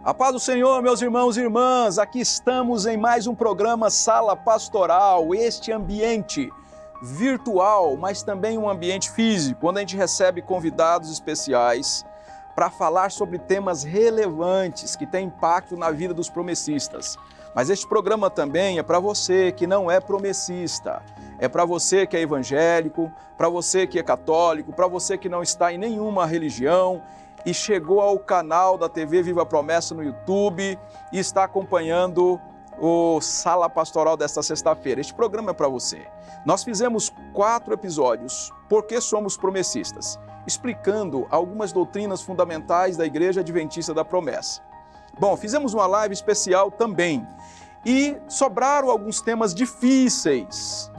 A paz do Senhor, meus irmãos e irmãs, aqui estamos em mais um programa Sala Pastoral, este ambiente virtual, mas também um ambiente físico, onde a gente recebe convidados especiais para falar sobre temas relevantes que têm impacto na vida dos promessistas. Mas este programa também é para você que não é promessista, é para você que é evangélico, para você que é católico, para você que não está em nenhuma religião, e chegou ao canal da TV Viva Promessa no YouTube e está acompanhando o Sala Pastoral desta sexta-feira. Este programa é para você. Nós fizemos 4 episódios, Por que somos promessistas, explicando algumas doutrinas fundamentais da Igreja Adventista da Promessa. Bom, fizemos uma live especial também e sobraram alguns temas difíceis.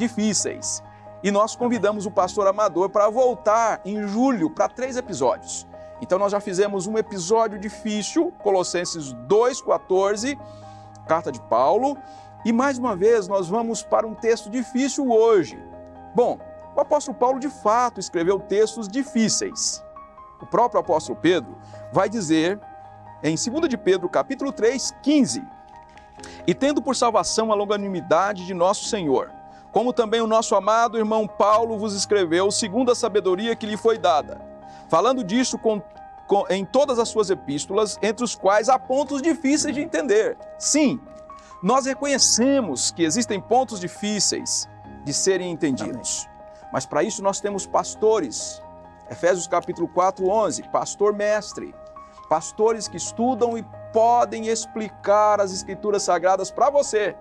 E nós convidamos o pastor Amador para voltar em julho para 3 episódios. Então nós já fizemos um episódio difícil, Colossenses 2,14, carta de Paulo, e mais uma vez nós vamos para um texto difícil hoje. Bom, o apóstolo Paulo de fato escreveu textos difíceis. O próprio apóstolo Pedro vai dizer em 2 de Pedro, capítulo 3, 15, e tendo por salvação a longanimidade de nosso Senhor, como também o nosso amado irmão Paulo vos escreveu, segundo a sabedoria que lhe foi dada, falando disso em todas as suas epístolas, entre os quais há pontos difíceis de entender. Sim, nós reconhecemos que existem pontos difíceis de serem entendidos. Amém. Mas para isso nós temos pastores. Efésios capítulo 4, 11, pastor mestre. Pastores que estudam e podem explicar as escrituras sagradas para você.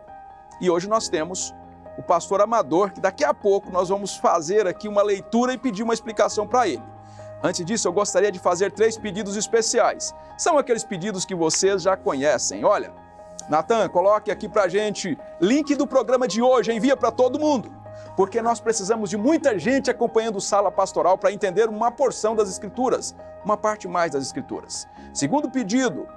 E hoje nós temos o pastor Amador, que daqui a pouco nós vamos fazer aqui uma leitura e pedir uma explicação para ele. Antes disso, eu gostaria de fazer 3 pedidos especiais. São aqueles pedidos que vocês já conhecem. Olha, Natan, coloque aqui pra gente link do programa de hoje, envia para todo mundo. Porque nós precisamos de muita gente acompanhando o Sala Pastoral para entender uma porção das Escrituras, uma parte mais das Escrituras. Segundo pedido,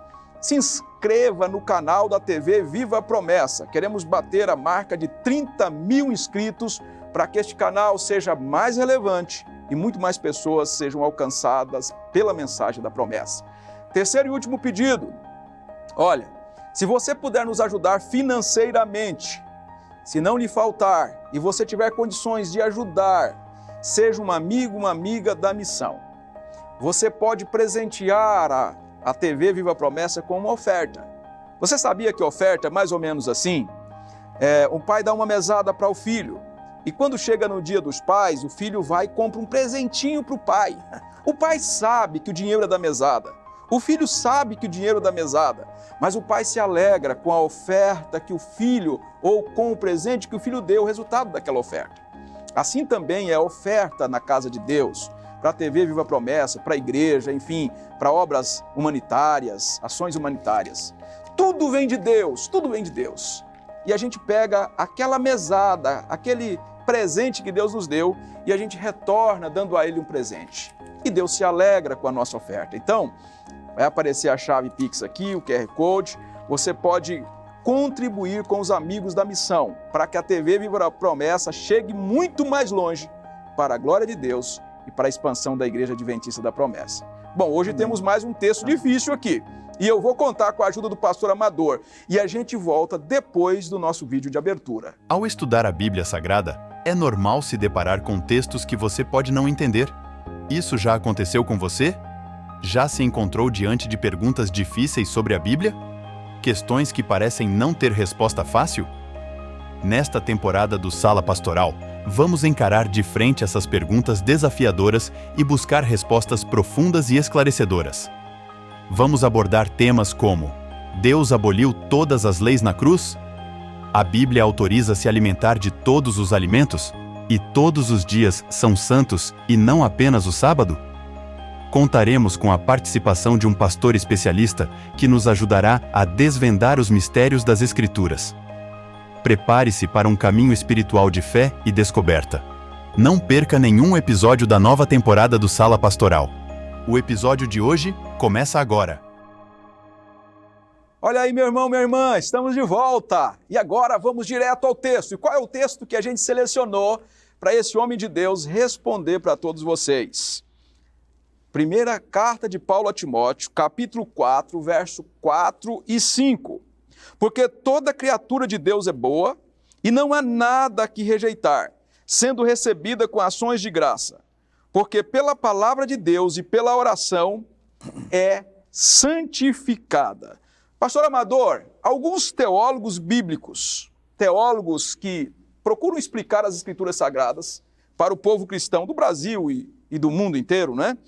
se inscreva no canal da TV Viva Promessa. Queremos bater a marca de 30 mil inscritos para que este canal seja mais relevante e muito mais pessoas sejam alcançadas pela mensagem da promessa. Terceiro e último pedido, olha, se você puder nos ajudar financeiramente, se não lhe faltar e você tiver condições de ajudar, seja um amigo, uma amiga da missão. Você pode presentear a TV Viva Promessa com uma oferta. Você sabia que oferta é mais ou menos assim? Um pai dá uma mesada para o filho, e quando chega no dia dos pais, o filho vai e compra um presentinho para o pai. O pai sabe que o dinheiro é da mesada. O filho sabe que o dinheiro é da mesada. Mas o pai se alegra com a oferta que o filho, ou com o presente que o filho deu, o resultado daquela oferta. Assim também é a oferta na casa de Deus, para a TV Viva Promessa, para a igreja, enfim, para obras humanitárias, ações humanitárias. Tudo vem de Deus, tudo vem de Deus. E a gente pega aquela mesada, aquele presente que Deus nos deu e a gente retorna dando a Ele um presente. E Deus se alegra com a nossa oferta. Então, vai aparecer a chave Pix aqui, o QR Code. Você pode contribuir com os amigos da missão para que a TV Viva Promessa chegue muito mais longe para a glória de Deus e para a expansão da Igreja Adventista da Promessa. Bom, hoje temos mais um texto difícil aqui. E eu vou contar com a ajuda do pastor Amador. E a gente volta depois do nosso vídeo de abertura. Ao estudar a Bíblia Sagrada, é normal se deparar com textos que você pode não entender. Isso já aconteceu com você? Já se encontrou diante de perguntas difíceis sobre a Bíblia? Questões que parecem não ter resposta fácil? Nesta temporada do Sala Pastoral, vamos encarar de frente essas perguntas desafiadoras e buscar respostas profundas e esclarecedoras. Vamos abordar temas como: Deus aboliu todas as leis na cruz? A Bíblia autoriza se alimentar de todos os alimentos? E todos os dias são santos e não apenas o sábado? Contaremos com a participação de um pastor especialista que nos ajudará a desvendar os mistérios das Escrituras. Prepare-se para um caminho espiritual de fé e descoberta. Não perca nenhum episódio da nova temporada do Sala Pastoral. O episódio de hoje começa agora. Olha aí, meu irmão, minha irmã, estamos de volta. E agora vamos direto ao texto. E qual é o texto que a gente selecionou para esse homem de Deus responder para todos vocês? Primeira carta de Paulo a Timóteo, capítulo 4, verso 4 e 5. Porque toda criatura de Deus é boa e não há nada que rejeitar, sendo recebida com ações de graça. Porque pela palavra de Deus e pela oração é santificada. Pastor Amador, alguns teólogos bíblicos, teólogos que procuram explicar as Escrituras Sagradas para o povo cristão do Brasil e do mundo inteiro, né?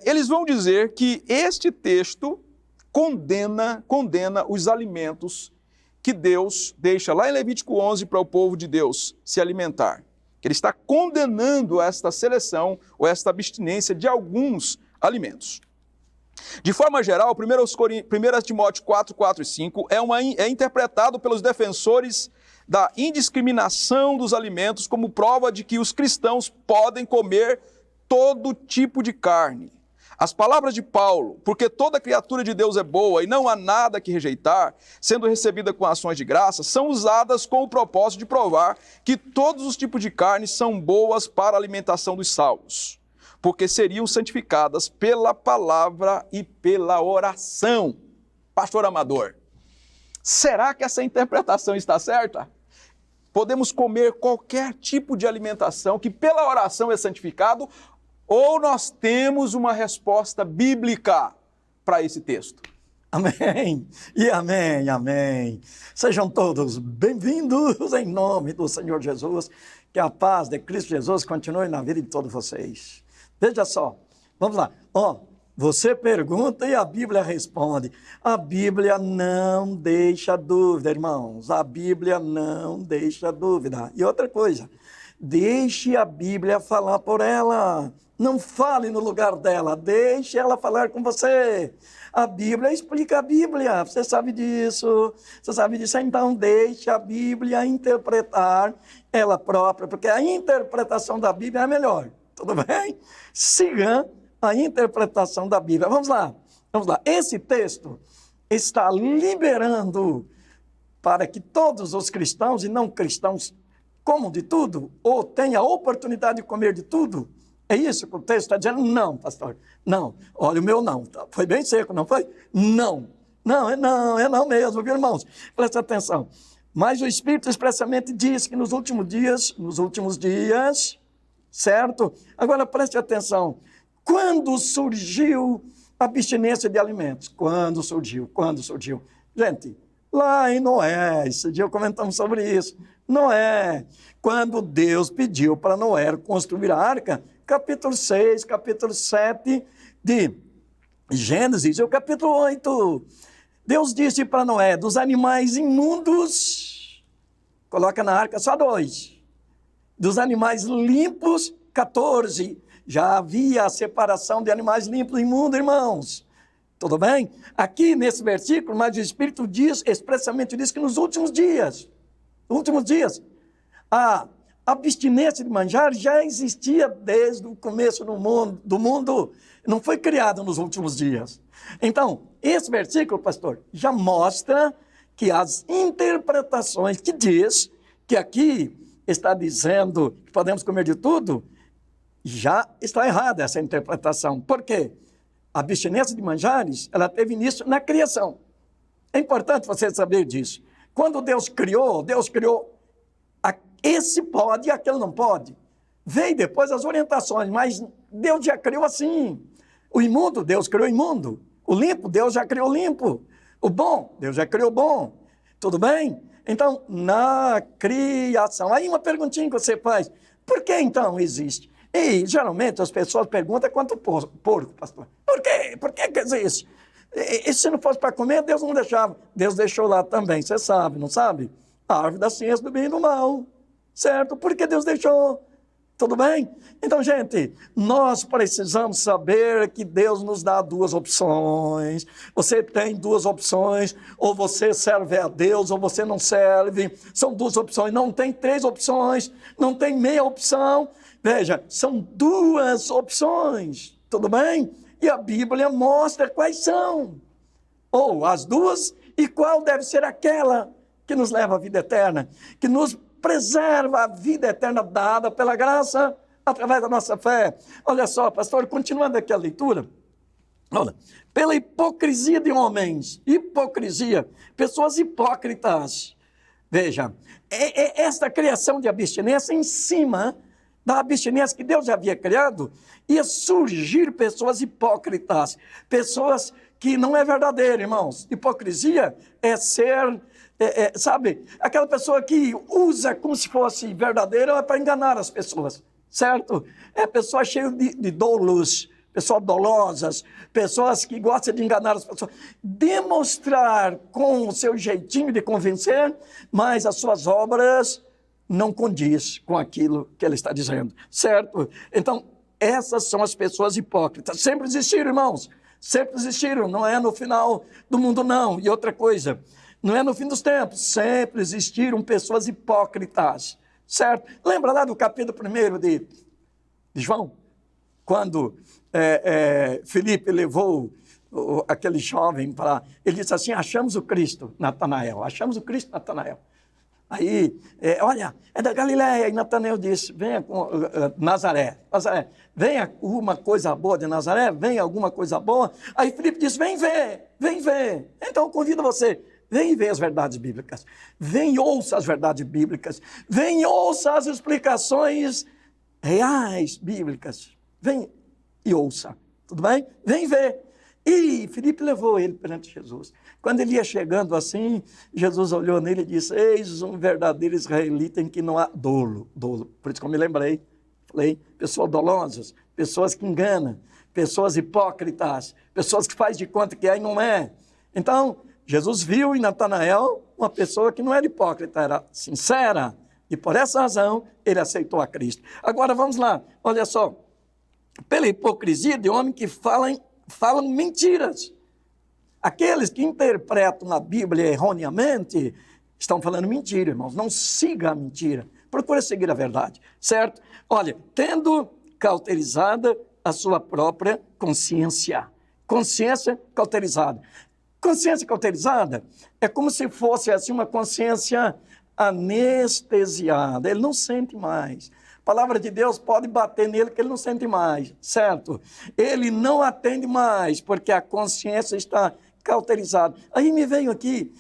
Eles vão dizer que este texto condena os alimentos que Deus deixa lá em Levítico 11 para o povo de Deus se alimentar. Ele está condenando esta seleção ou esta abstinência de alguns alimentos. De forma geral, 1 Timóteo 4, 4 e 5 é interpretado pelos defensores da indiscriminação dos alimentos como prova de que os cristãos podem comer todo tipo de carne. As palavras de Paulo, porque toda criatura de Deus é boa e não há nada que rejeitar, sendo recebida com ações de graça, são usadas com o propósito de provar que todos os tipos de carne são boas para a alimentação dos salvos, porque seriam santificadas pela palavra e pela oração. Pastor Amador, será que essa interpretação está certa? Podemos comer qualquer tipo de alimentação que pela oração é santificado, ou nós temos uma resposta bíblica para esse texto? Amém, e amém, amém. Sejam todos bem-vindos em nome do Senhor Jesus. Que a paz de Cristo Jesus continue na vida de todos vocês. Veja só, vamos lá. Você pergunta e a Bíblia responde. A Bíblia não deixa dúvida, irmãos. A Bíblia não deixa dúvida. E outra coisa, deixe a Bíblia falar por ela. Não fale no lugar dela, deixe ela falar com você. A Bíblia explica a Bíblia, você sabe disso, então deixe a Bíblia interpretar ela própria, porque a interpretação da Bíblia é melhor, tudo bem? Siga a interpretação da Bíblia. Vamos lá. Esse texto está liberando para que todos os cristãos e não cristãos comam de tudo, ou tenham a oportunidade de comer de tudo. É isso que o texto está dizendo? Não, pastor, não. Olha, o meu não. Foi bem seco, não foi? Não. Não, é não mesmo, viu, irmãos? Presta atenção. Mas o Espírito expressamente diz que nos últimos dias, certo? Agora preste atenção. Quando surgiu a abstinência de alimentos? Quando surgiu? Gente, lá em Noé, esse dia comentamos sobre isso. Noé, quando Deus pediu para Noé construir a arca, capítulo 6, capítulo 7 de Gênesis, e o capítulo 8. Deus disse para Noé, dos animais imundos, coloca na arca só 2. Dos animais limpos, 14. Já havia a separação de animais limpos e imundos, irmãos. Tudo bem? Aqui nesse versículo, mas o Espírito expressamente diz que nos últimos dias, a abstinência de manjares já existia desde o começo do mundo, não foi criada nos últimos dias. Então, esse versículo, pastor, já mostra que as interpretações que diz que aqui está dizendo que podemos comer de tudo, já está errada essa interpretação. Por quê? A abstinência de manjares, ela teve início na criação. É importante você saber disso. Quando Deus criou esse pode e aquele não pode. Veio depois as orientações, mas Deus já criou assim. O imundo, Deus criou imundo. O limpo, Deus já criou limpo. O bom, Deus já criou bom. Tudo bem? Então, na criação. Aí uma perguntinha que você faz. Por que então existe? E geralmente as pessoas perguntam quanto porco, pastor. Por quê? Por que existe? E se não fosse para comer, Deus não deixava. Deus deixou lá também, você sabe, não sabe? A árvore da ciência do bem e do mal. Certo? Porque Deus deixou. Tudo bem? Então, gente, nós precisamos saber que Deus nos dá 2 opções. Você tem 2 opções, ou você serve a Deus, ou você não serve. São 2 opções, não tem 3 opções, não tem meia opção. Veja, são 2 opções, tudo bem? E a Bíblia mostra quais são. Ou as 2, e qual deve ser aquela que nos leva à vida eterna, que nos preserva a vida eterna dada pela graça através da nossa fé. Olha só, pastor, continuando aqui a leitura. Olha, pela hipocrisia de homens, pessoas hipócritas. Veja, esta criação de abstinência em cima da abstinência que Deus já havia criado, ia surgir pessoas hipócritas, pessoas que não é verdadeiro, irmãos. Hipocrisia é ser, sabe, aquela pessoa que usa como se fosse verdadeira para enganar as pessoas, certo? É pessoa cheia de dolos, pessoas dolosas, pessoas que gostam de enganar as pessoas, demonstrar com o seu jeitinho de convencer, mas as suas obras não condiz com aquilo que ele está dizendo, certo? Então, essas são as pessoas hipócritas. Sempre existiram, irmãos, sempre existiram, não é no final do mundo, não. E outra coisa, não é no fim dos tempos, sempre existiram pessoas hipócritas, certo? Lembra lá do capítulo 1 de João? Quando Filipe levou aquele jovem para... Ele disse assim, achamos o Cristo, Natanael. Achamos o Cristo, Natanael. Aí, olha, é da Galileia. E Natanael disse, venha com Nazaré. Nazaré, venha uma coisa boa de Nazaré, venha alguma coisa boa. Aí Filipe disse, vem ver, vem ver. Então, eu convido você, vem ver as verdades bíblicas. Vem e ouça as verdades bíblicas. Vem e ouça as explicações reais bíblicas. Vem e ouça, tudo bem? Vem ver. E Filipe levou ele perante Jesus. Quando ele ia chegando assim, Jesus olhou nele e disse, eis um verdadeiro israelita em que não há dolo. Por isso que eu me lembrei. Falei, pessoas dolosas, pessoas que enganam, pessoas hipócritas, pessoas que fazem de conta que é e não é. Então, Jesus viu em Natanael uma pessoa que não era hipócrita, era sincera. E por essa razão, ele aceitou a Cristo. Agora, vamos lá, olha só. Pela hipocrisia de homem que falam mentiras. Aqueles que interpretam a Bíblia erroneamente estão falando mentira, irmãos. Não siga a mentira. Procure seguir a verdade, certo? Olha, tendo cauterizada a sua própria consciência. Consciência cauterizada. Consciência cauterizada é como se fosse assim uma consciência anestesiada. Ele não sente mais. A palavra de Deus pode bater nele que ele não sente mais, certo? Ele não atende mais, porque a consciência está cauterizada. Aí me veio aqui,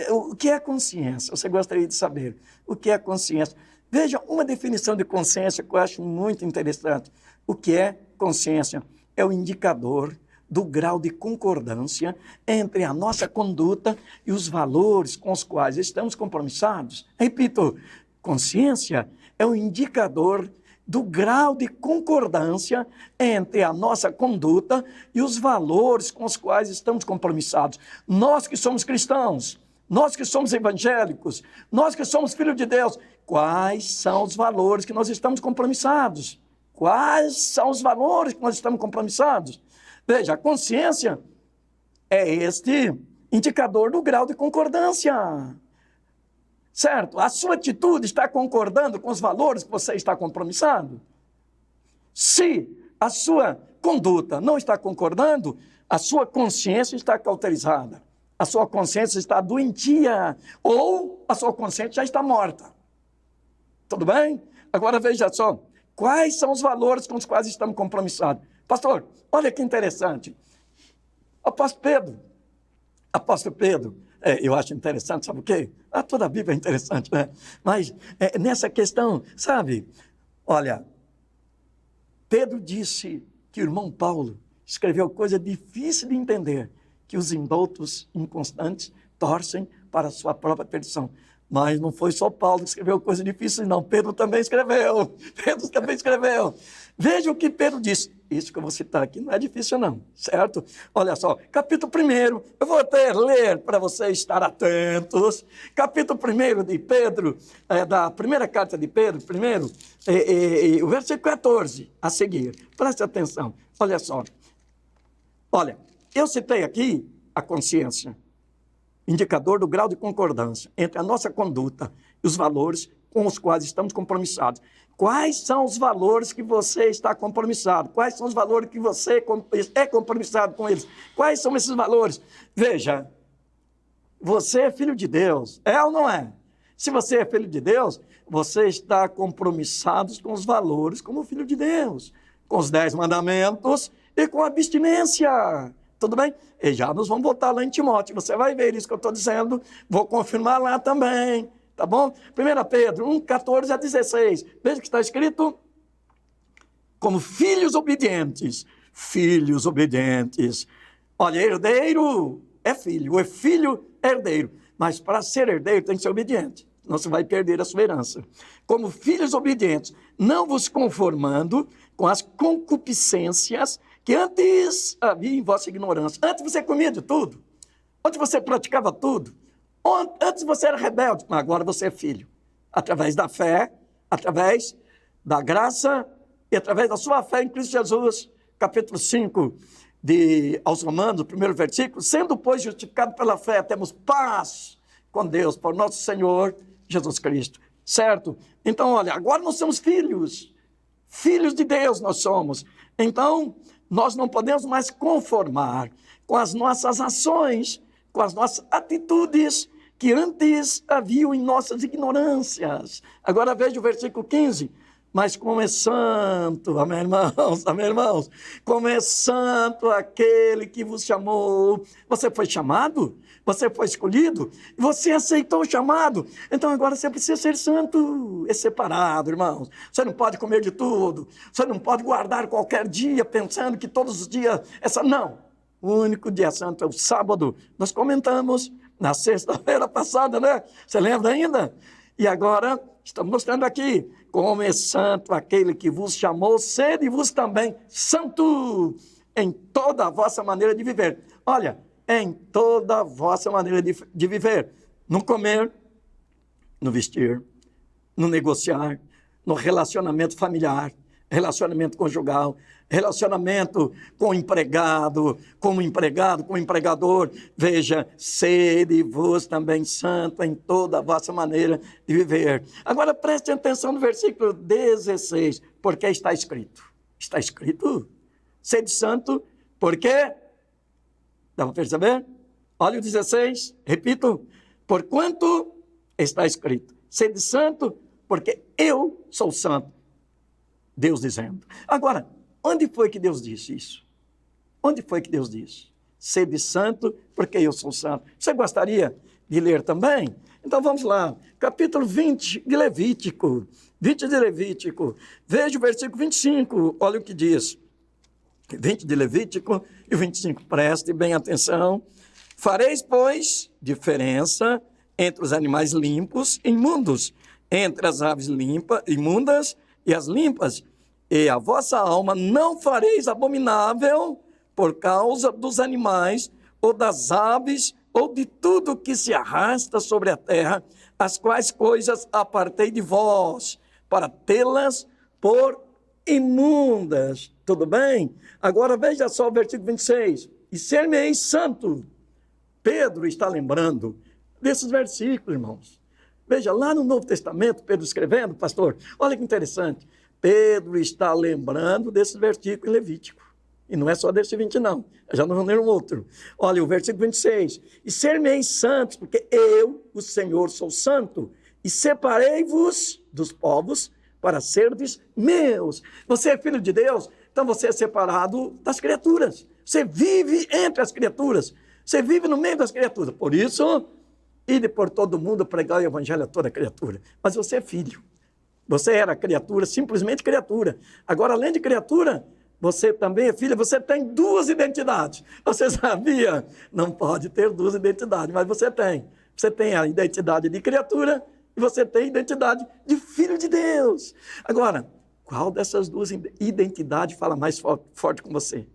o que é consciência? Você gostaria de saber o que é consciência? Veja, uma definição de consciência que eu acho muito interessante. O que é consciência? É o indicador do grau de concordância entre a nossa conduta e os valores com os quais estamos compromissados. Repito, consciência é o indicador do grau de concordância entre a nossa conduta e os valores com os quais estamos compromissados. Nós que somos cristãos, nós que somos evangélicos, nós que somos filhos de Deus, quais são os valores que nós estamos compromissados? Quais são os valores que nós estamos compromissados? Veja, a consciência é este indicador do grau de concordância. Certo? A sua atitude está concordando com os valores que você está compromissado? Se a sua conduta não está concordando, a sua consciência está cauterizada. A sua consciência está doentia ou a sua consciência já está morta. Tudo bem? Agora veja só, quais são os valores com os quais estamos compromissados? Pastor, olha que interessante. Apóstolo Pedro, eu acho interessante, sabe o quê? Toda a Bíblia é interessante, né? Mas nessa questão, sabe? Olha, Pedro disse que o irmão Paulo escreveu coisa difícil de entender, que os indoutos inconstantes torcem para a sua própria perdição. Mas não foi só Paulo que escreveu coisa difícil, não. Pedro também escreveu. Veja o que Pedro disse. Isso que eu vou citar aqui não é difícil, não, certo? Olha só, capítulo 1, eu vou até ler para vocês estar atentos. Capítulo 1 de Pedro, da primeira carta de Pedro, o versículo 14, a seguir. Preste atenção, olha só. Olha, eu citei aqui a consciência, indicador do grau de concordância entre a nossa conduta e os valores com os quais estamos compromissados. Quais são os valores que você está compromissado? Quais são os valores que você é compromissado com eles? Quais são esses valores? Veja, você é filho de Deus, é ou não é? Se você é filho de Deus, você está compromissado com os valores como filho de Deus, com os 10 mandamentos e com a abstinência. Tudo bem? E já nós vamos voltar lá em Timóteo. Você vai ver isso que eu estou dizendo. Vou confirmar lá também. Tá bom? 1 Pedro 1, 14 a 16. Veja que está escrito: como filhos obedientes. Filhos obedientes. Olha, herdeiro é filho. O filho é herdeiro. Mas para ser herdeiro tem que ser obediente. Não se vai perder a sua herança. Como filhos obedientes, não vos conformando com as concupiscências que antes havia em vossa ignorância. Antes você comia de tudo. Antes você praticava tudo. Antes você era rebelde, mas agora você é filho. Através da fé, através da graça e através da sua fé em Cristo Jesus. Capítulo 5 aos Romanos, primeiro versículo. Sendo, pois, justificado pela fé, temos paz com Deus, por nosso Senhor Jesus Cristo. Certo? Então, olha, agora nós somos filhos. Filhos de Deus nós somos. Então, nós não podemos mais conformar com as nossas ações, com as nossas atitudes que antes haviam em nossas ignorâncias. Agora veja o versículo 15. Mas como é santo, amém, irmãos, como é santo aquele que vos chamou. Você foi chamado, você foi escolhido, e você aceitou o chamado. Então agora você precisa ser santo, é separado, irmãos. Você não pode comer de tudo, você não pode guardar qualquer dia pensando que todos os dias não. O único dia santo é o sábado. Nós comentamos na sexta-feira passada, né? Você lembra ainda? E agora estamos mostrando aqui como é santo aquele que vos chamou, sede vos também santo em toda a vossa maneira de viver. Olha, em toda a vossa maneira de viver. No comer, no vestir, no negociar, no relacionamento familiar, relacionamento conjugal, relacionamento com o empregado, como empregado, com o empregador. Veja, sede vos também santo em toda a vossa maneira de viver. Agora preste atenção no versículo 16, porque está escrito. Está escrito? Sede santo, porque... Dá para perceber? Olha o 16, repito. Porquanto está escrito. Sede santo, porque eu sou santo. Deus dizendo. Agora, onde foi que Deus disse isso? Onde foi que Deus disse? Sede santo, porque eu sou santo. Você gostaria de ler também? Então vamos lá. Capítulo 20 de Levítico. 20 de Levítico. Veja o versículo 25. Olha o que diz. 20 de Levítico e 25. Preste bem atenção. Fareis, pois, diferença entre os animais limpos e imundos, entre as aves imundas e as limpas, e a vossa alma não fareis abominável por causa dos animais, ou das aves, ou de tudo que se arrasta sobre a terra, as quais coisas apartei de vós, para tê-las por imundas. Tudo bem? Agora veja só o versículo 26. E ser-me-eis santo. Pedro está lembrando desses versículos, irmãos. Veja, lá no Novo Testamento, Pedro escrevendo, pastor, olha que interessante. Pedro está lembrando desse versículo em Levítico. E não é só desse 20, não. Já não vou ler um outro. Olha, o versículo 26. E ser-me-eis santos, porque eu, o Senhor, sou santo, e separei-vos dos povos para serdes meus. Você é filho de Deus, então você é separado das criaturas. Você vive entre as criaturas. Você vive no meio das criaturas. Por isso... ide por todo mundo pregar o evangelho a toda criatura. Mas você é filho. Você era criatura, simplesmente criatura. Agora, além de criatura, você também é filho. Você tem 2 identidades. Você sabia? Não pode ter 2 identidades, mas você tem. Você tem a identidade de criatura e você tem a identidade de filho de Deus. Agora, qual dessas 2 identidades fala mais forte com você?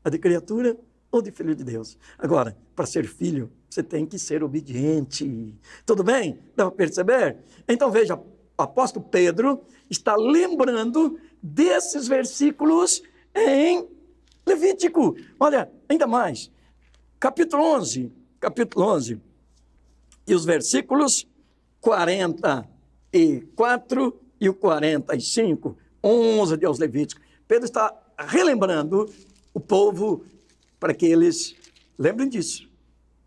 A de criatura ou de filho de Deus? Agora, para ser filho, você tem que ser obediente. Tudo bem? Dá para perceber? Então veja, o apóstolo Pedro está lembrando desses versículos em Levítico. Olha, ainda mais, capítulo 11, e os versículos 44 e o 45, 11 de aos Levíticos. Pedro está relembrando o povo para que eles lembrem disso.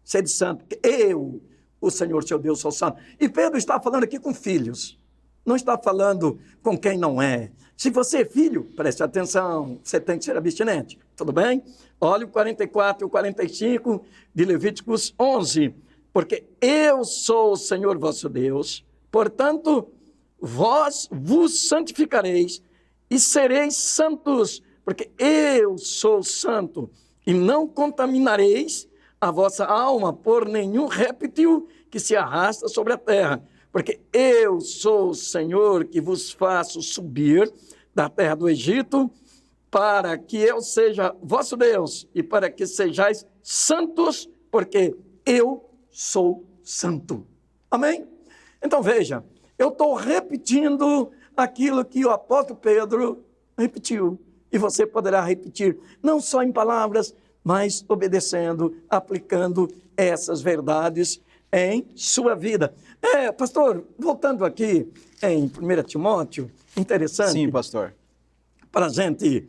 Sede santo, eu, o Senhor seu Deus, sou santo. E Pedro está falando aqui com filhos, não está falando com quem não é. Se você é filho, preste atenção, você tem que ser abstinente, tudo bem? Olha o 44 e o 45 de Levíticos 11. Porque eu sou o Senhor vosso Deus, portanto, vós vos santificareis e sereis santos, porque eu sou santo, e não contaminareis a vossa alma por nenhum réptil que se arrasta sobre a terra, porque eu sou o Senhor que vos faço subir da terra do Egito, para que eu seja vosso Deus, e para que sejais santos, porque eu sou santo. Amém? Então veja, eu estou repetindo aquilo que o apóstolo Pedro repetiu. E você poderá repetir, não só em palavras, mas obedecendo, aplicando essas verdades em sua vida. Pastor, voltando aqui em 1 Timóteo, interessante. Sim, pastor. Para a gente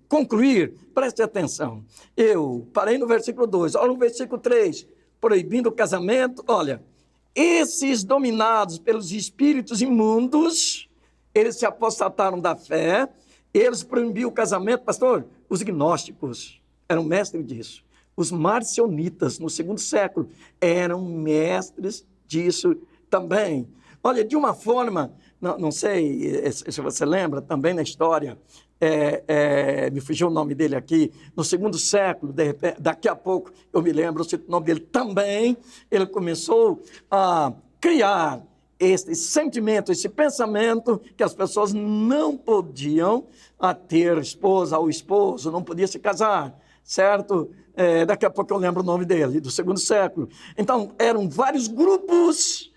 concluir, preste atenção. Eu parei no versículo 2, olha no versículo 3, proibindo o casamento. Olha, esses dominados pelos espíritos imundos, eles se apostataram da fé, eles proibiram o casamento. Pastor, os gnósticos eram mestres disso. Os marcionitas, no segundo século, eram mestres disso também. Olha, de uma forma, não sei se você lembra, também na história, me fugiu o nome dele aqui, no segundo século, de repente, daqui a pouco eu me lembro o nome dele também, ele começou a criar esse sentimento, esse pensamento que as pessoas não podiam ter esposa ou esposo, não podia se casar, certo? Daqui a pouco eu lembro o nome dele, do segundo século. Então, eram vários grupos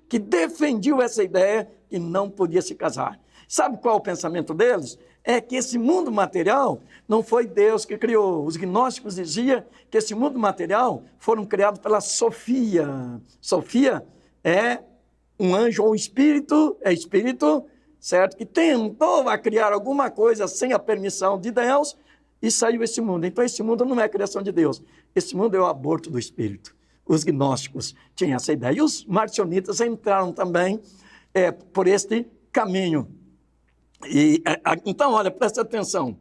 que defendiam essa ideia que não podia se casar. Sabe qual é o pensamento deles? É que esse mundo material não foi Deus que criou. Os gnósticos diziam que esse mundo material foram criados pela Sofia. Sofia é um anjo ou um espírito, certo? Que tentou criar alguma coisa sem a permissão de Deus e saiu esse mundo. Então esse mundo não é a criação de Deus. Esse mundo é o aborto do espírito. Os gnósticos tinham essa ideia. E os marcionitas entraram também por este caminho. Então, olha, presta atenção.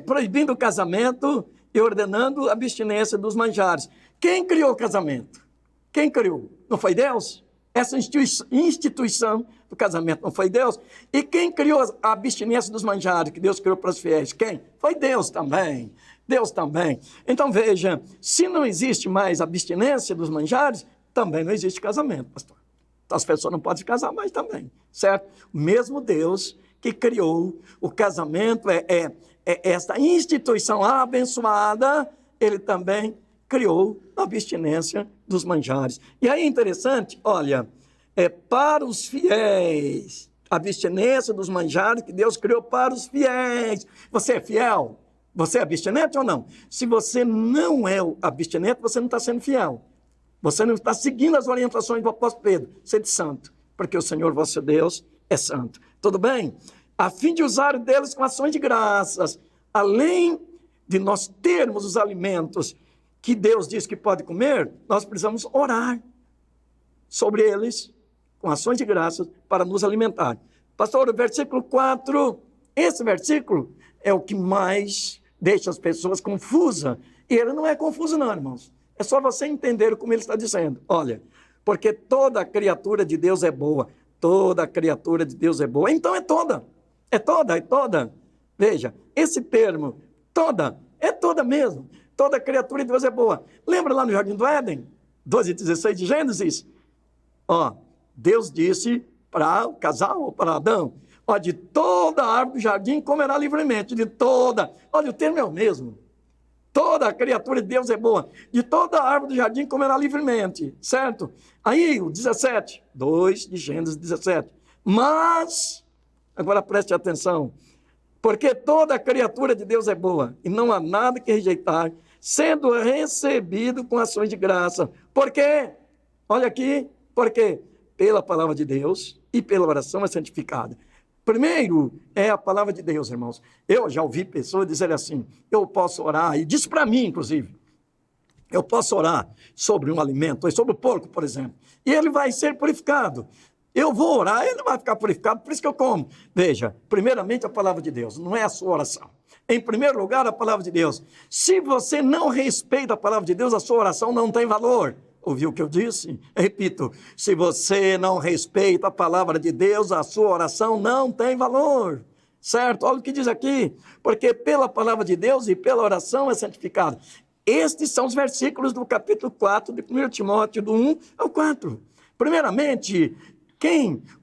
Proibindo o casamento e ordenando a abstinência dos manjares. Quem criou o casamento? Quem criou? Não foi Deus? Essa instituição do casamento não foi Deus? E quem criou a abstinência dos manjares, que Deus criou para os fiéis? Quem? Foi Deus também. Deus também. Então, veja, se não existe mais abstinência dos manjares, também não existe casamento, pastor. Então, as pessoas não podem se casar mais também, certo? O mesmo Deus que criou o casamento, esta instituição abençoada, ele também criou a abstinência dos manjares. E aí é interessante, olha, para os fiéis, a abstinência dos manjares que Deus criou para os fiéis. Você é fiel? Você é abstinente ou não? Se você não é abstinente, você não está sendo fiel. Você não está seguindo as orientações do apóstolo Pedro. Sede santo, porque o Senhor vosso Deus é santo. Tudo bem? A fim de usar deles com ações de graças, além de nós termos os alimentos que Deus diz que pode comer, nós precisamos orar sobre eles com ações de graças para nos alimentar. Pastor, o versículo 4, esse versículo é o que mais deixa as pessoas confusas. E ele não é confuso não, irmãos. É só você entender como ele está dizendo. Olha, porque toda criatura de Deus é boa. Toda criatura de Deus é boa. Então é toda. É toda, é toda. Veja, esse termo, toda, é toda mesmo. Toda criatura de Deus é boa. Lembra lá no Jardim do Éden? 12:16 de Gênesis? Deus disse para o casal, ou para Adão, de toda a árvore do jardim comerá livremente. De toda. Olha, o termo é o mesmo. Toda criatura de Deus é boa. De toda a árvore do jardim comerá livremente. Certo? Aí, o 17. 2 de Gênesis 17. Mas, agora preste atenção. Porque toda criatura de Deus é boa. E não há nada que rejeitar, sendo recebido com ações de graça. Por quê? Olha aqui. Por quê? Pela palavra de Deus e pela oração é santificada. Primeiro é a palavra de Deus, irmãos. Eu já ouvi pessoas dizerem assim, eu posso orar, e disse para mim, inclusive, Eu posso orar sobre um alimento, sobre o porco, por exemplo, e ele vai ser purificado. Eu vou orar, ele vai ficar purificado, por isso que eu como. Veja, primeiramente a palavra de Deus, não é a sua oração. Em primeiro lugar, a palavra de Deus. Se você não respeita a palavra de Deus, a sua oração não tem valor. Ouviu o que eu disse? Repito, se você não respeita a palavra de Deus, a sua oração não tem valor. Certo? Olha o que diz aqui. Porque pela palavra de Deus e pela oração é santificado. Estes são os versículos do capítulo 4 de 1 Timóteo, do 1 ao 4. Primeiramente,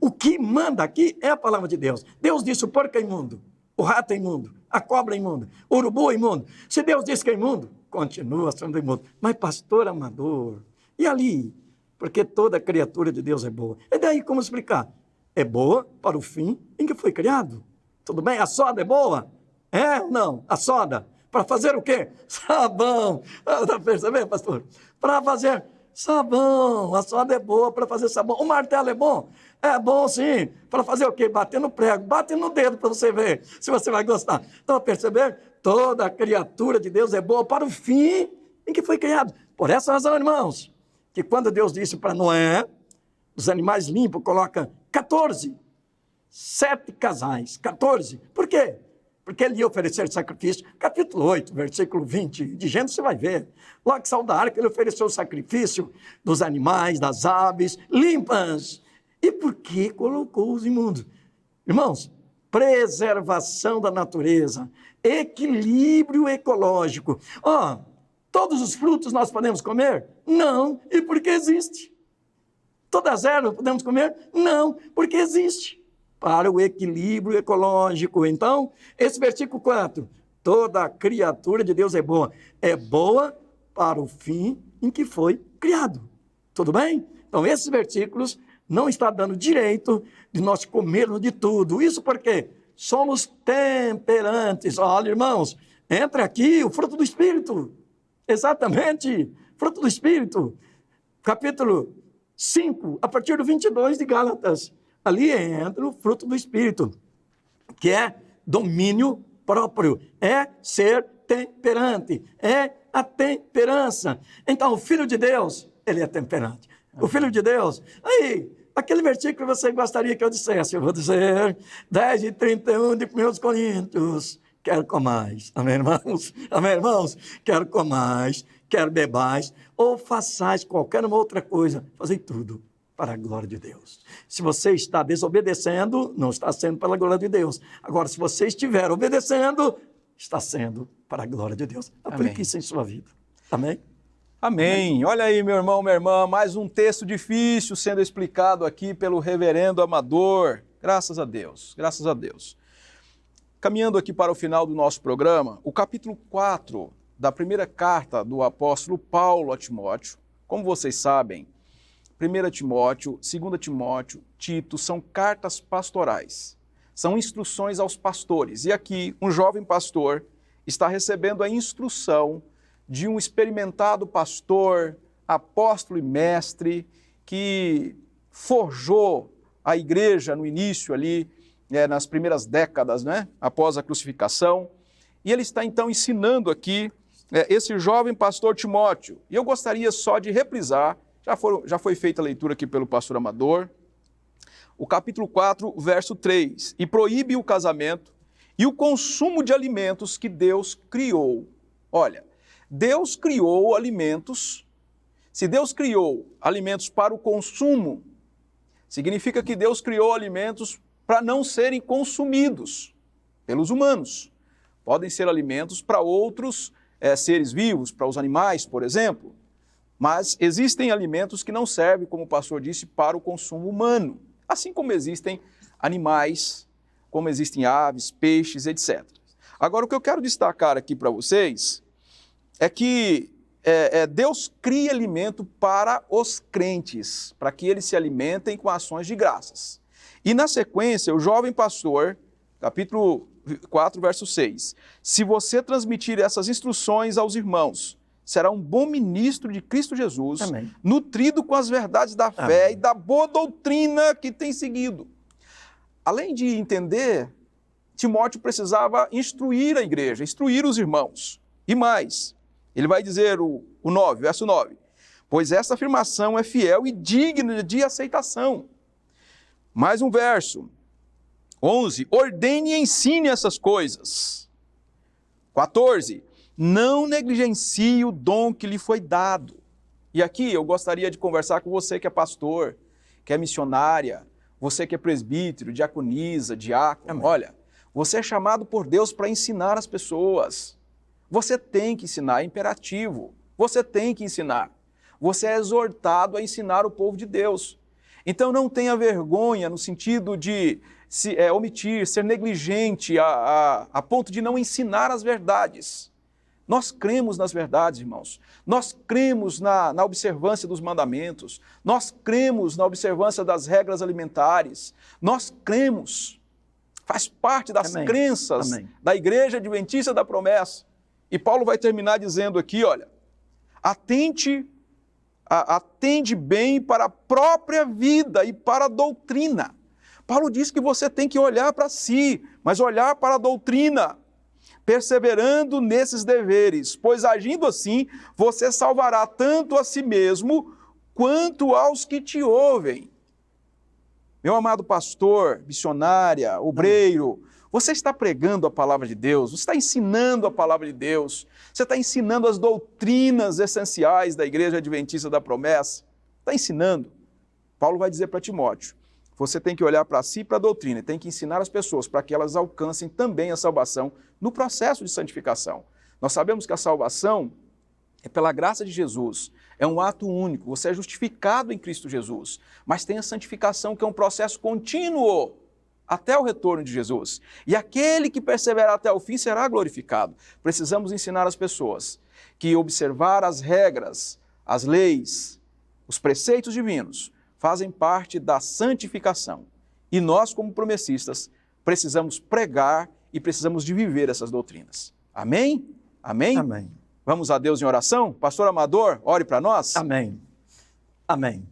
o que manda aqui é a palavra de Deus. Deus disse: o porco é imundo, o rato é imundo, a cobra é imunda, o urubu é imundo. Se Deus disse que é imundo, continua sendo imundo. Mas, pastor Amador, e ali? Porque toda criatura de Deus é boa. E daí como explicar? É boa para o fim em que foi criado. Tudo bem? A soda é boa? É ou não? A soda. Para fazer o quê? Sabão. Está percebendo, pastor? Para fazer sabão. A soda é boa para fazer sabão. O martelo é bom? É bom, sim. Para fazer o quê? Bater no prego. Bate no dedo para você ver se você vai gostar. Então, perceber? Toda criatura de Deus é boa para o fim em que foi criado. Por essa razão, irmãos, que quando Deus disse para Noé, os animais limpos, coloca 7 casais. 14. Por quê? Porque ele ia oferecer sacrifício. Capítulo 8, versículo 20 de Gênesis, você vai ver. Logo que saiu da arca, ele ofereceu o sacrifício dos animais, das aves, limpas. E por que colocou os imundos? Irmãos, preservação da natureza, equilíbrio ecológico. Todos os frutos nós podemos comer? Não. E por que existe? Todas as ervas podemos comer? Não, porque existe. Para o equilíbrio ecológico. Então, esse versículo 4, toda criatura de Deus é boa. É boa para o fim em que foi criado. Tudo bem? Então, esses versículos não estão dando direito de nós comermos de tudo. Isso porque somos temperantes. Olha, irmãos, entra aqui o fruto do Espírito. Exatamente, fruto do Espírito. Capítulo 5, a partir do 22 de Gálatas. Ali entra o fruto do Espírito, que é domínio próprio, é ser temperante, é a temperança. Então, o Filho de Deus, ele é temperante. O Filho de Deus, aí, aquele versículo que você gostaria que eu dissesse, eu vou dizer, 10:31 de 1 Coríntios, quero comais, amém, irmãos? Amém, irmãos? Quero comais, quero bebais, ou façais qualquer uma outra coisa, fazei tudo para a glória de Deus. Se você está desobedecendo, não está sendo para a glória de Deus. Agora, se você estiver obedecendo, está sendo para a glória de Deus. Aplique isso em sua vida. Amém? Amém. Olha aí, meu irmão, minha irmã, mais um texto difícil sendo explicado aqui pelo reverendo Amador. Graças a Deus, graças a Deus. Caminhando aqui para o final do nosso programa, o capítulo 4 da primeira carta do apóstolo Paulo a Timóteo, como vocês sabem, 1 Timóteo, 2 Timóteo, Tito, são cartas pastorais, são instruções aos pastores. E aqui, um jovem pastor está recebendo a instrução de um experimentado pastor, apóstolo e mestre, que forjou a igreja no início ali, nas primeiras décadas, né, após a crucificação. E ele está então ensinando aqui esse jovem pastor Timóteo. E eu gostaria só de reprisar, já foi feita a leitura aqui pelo pastor Amador, o capítulo 4, verso 3. E proíbe o casamento e o consumo de alimentos que Deus criou. Olha, Deus criou alimentos. Se Deus criou alimentos para o consumo, significa que Deus criou alimentos para não serem consumidos pelos humanos. Podem ser alimentos para outros seres vivos, para os animais, por exemplo. Mas existem alimentos que não servem, como o pastor disse, para o consumo humano. Assim como existem animais, como existem aves, peixes, etc. Agora, o que eu quero destacar aqui para vocês é que Deus cria alimento para os crentes, para que eles se alimentem com ações de graças. E na sequência, o jovem pastor, capítulo 4, verso 6, se você transmitir essas instruções aos irmãos, será um bom ministro de Cristo Jesus, amém, nutrido com as verdades da fé, amém, e da boa doutrina que tem seguido. Além de entender, Timóteo precisava instruir a igreja, instruir os irmãos. E mais, Ele vai dizer o 9, verso 9. Pois essa afirmação é fiel e digna de aceitação. Mais um verso. 11. Ordene e ensine essas coisas. 14. Não negligencie o dom que lhe foi dado. E aqui eu gostaria de conversar com você que é pastor, que é missionária, você que é presbítero, diaconisa, diácono. Amém. Olha, você é chamado por Deus para ensinar as pessoas. Você tem que ensinar, é imperativo. Você tem que ensinar. Você é exortado a ensinar o povo de Deus. Então não tenha vergonha no sentido de omitir, ser negligente a ponto de não ensinar as verdades. Nós cremos nas verdades, irmãos. Nós cremos na observância dos mandamentos. Nós cremos na observância das regras alimentares. Nós cremos. Faz parte das Amém. crenças Amém. da Igreja Adventista da Promessa. E Paulo vai terminar dizendo aqui, olha, atende bem para a própria vida e para a doutrina. Paulo diz que você tem que olhar para si, mas olhar para a doutrina, perseverando nesses deveres, pois agindo assim, você salvará tanto a si mesmo, quanto aos que te ouvem. Meu amado pastor, missionária, obreiro, você está pregando a palavra de Deus, você está ensinando a palavra de Deus, você está ensinando as doutrinas essenciais da Igreja Adventista da Promessa, está ensinando. Paulo vai dizer para Timóteo, você tem que olhar para si e para a doutrina, tem que ensinar as pessoas para que elas alcancem também a salvação no processo de santificação. Nós sabemos que a salvação é pela graça de Jesus, é um ato único, você é justificado em Cristo Jesus, mas tem a santificação que é um processo contínuo até o retorno de Jesus. E aquele que perseverar até o fim será glorificado. Precisamos ensinar as pessoas que observar as regras, as leis, os preceitos divinos fazem parte da santificação. E nós, como promessistas, precisamos pregar e precisamos de viver essas doutrinas. Amém? Amém? Amém. Vamos a Deus em oração? Pastor Amador, ore para nós. Amém. Amém.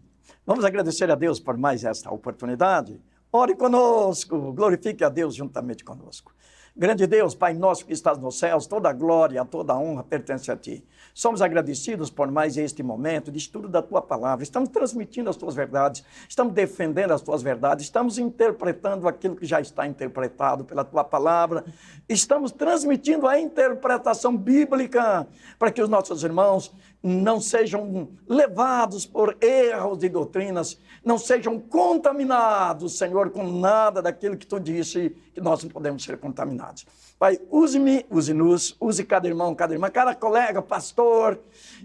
Vamos agradecer a Deus por mais esta oportunidade. Ore conosco, glorifique a Deus juntamente conosco. Grande Deus, Pai nosso que estás nos céus, toda a glória, toda a honra pertence a Ti. Somos agradecidos por mais este momento de estudo da Tua Palavra. Estamos transmitindo as Tuas verdades, estamos defendendo as Tuas verdades, estamos interpretando aquilo que já está interpretado pela Tua Palavra, estamos transmitindo a interpretação bíblica para que os nossos irmãos não sejam levados por erros de doutrinas, não sejam contaminados, Senhor, com nada daquilo que Tu disse, que nós não podemos ser contaminados. Pai, use-me, use-nos, use cada irmão, cada irmã, cada colega, pastor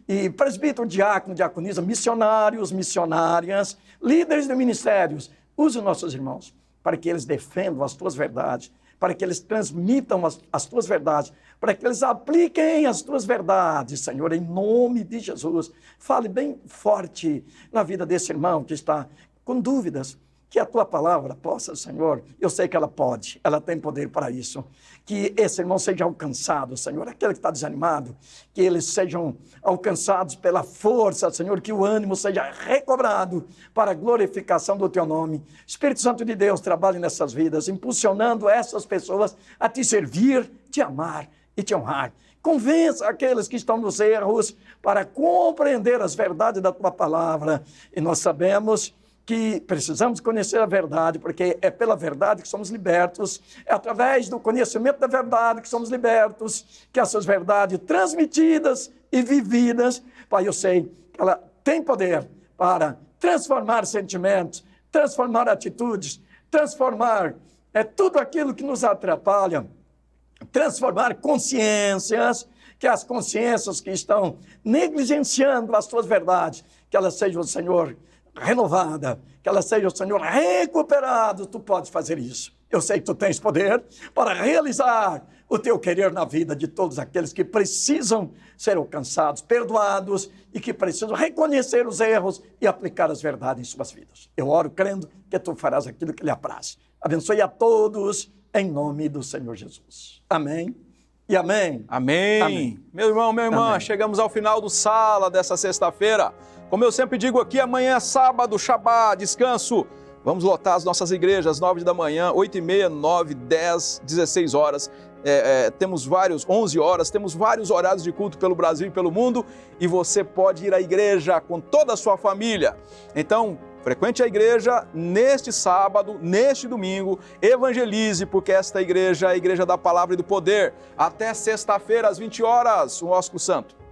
e presbítero, diácono, diaconisa, missionários, missionárias, líderes de ministérios. Use os nossos irmãos para que eles defendam as Tuas verdades, para que eles transmitam as Tuas verdades, para que eles apliquem as Tuas verdades, Senhor, em nome de Jesus. Fale bem forte na vida desse irmão que está com dúvidas, que a Tua Palavra possa, Senhor, eu sei que ela pode, ela tem poder para isso, que esse irmão seja alcançado, Senhor, aquele que está desanimado, que eles sejam alcançados pela força, Senhor, que o ânimo seja recobrado para a glorificação do Teu nome. Espírito Santo de Deus, trabalhe nessas vidas, impulsionando essas pessoas a Te servir, Te amar e Te honrar. Convença aqueles que estão nos erros para compreender as verdades da Tua Palavra, e nós sabemos que precisamos conhecer a verdade, porque é pela verdade que somos libertos, é através do conhecimento da verdade que somos libertos, que essas verdades transmitidas e vividas, Pai, eu sei que ela tem poder para transformar sentimentos, transformar atitudes, transformar tudo aquilo que nos atrapalha, transformar consciências, que as consciências que estão negligenciando as Tuas verdades, que elas sejam, Senhor, renovada, que ela seja, Senhor, recuperada. Tu podes fazer isso. Eu sei que Tu tens poder para realizar o Teu querer na vida de todos aqueles que precisam ser alcançados, perdoados e que precisam reconhecer os erros e aplicar as verdades em suas vidas. Eu oro crendo que Tu farás aquilo que lhe apraz. Abençoe a todos em nome do Senhor Jesus. Amém. E amém. Amém. Amém. Meu irmão, minha irmã, Amém. chegamos ao final do Sala dessa sexta-feira. Como eu sempre digo aqui, amanhã é sábado, Shabá, descanso. Vamos lotar as nossas igrejas, 9 da manhã, 8h30, 9, 10, 16 horas. Temos 11 horas, temos vários horários de culto pelo Brasil e pelo mundo, e você pode ir à igreja com toda a sua família. Então, frequente a igreja neste sábado, neste domingo, evangelize, porque esta igreja é a igreja da palavra e do poder. Até sexta-feira, às 20 horas, um ósculo santo.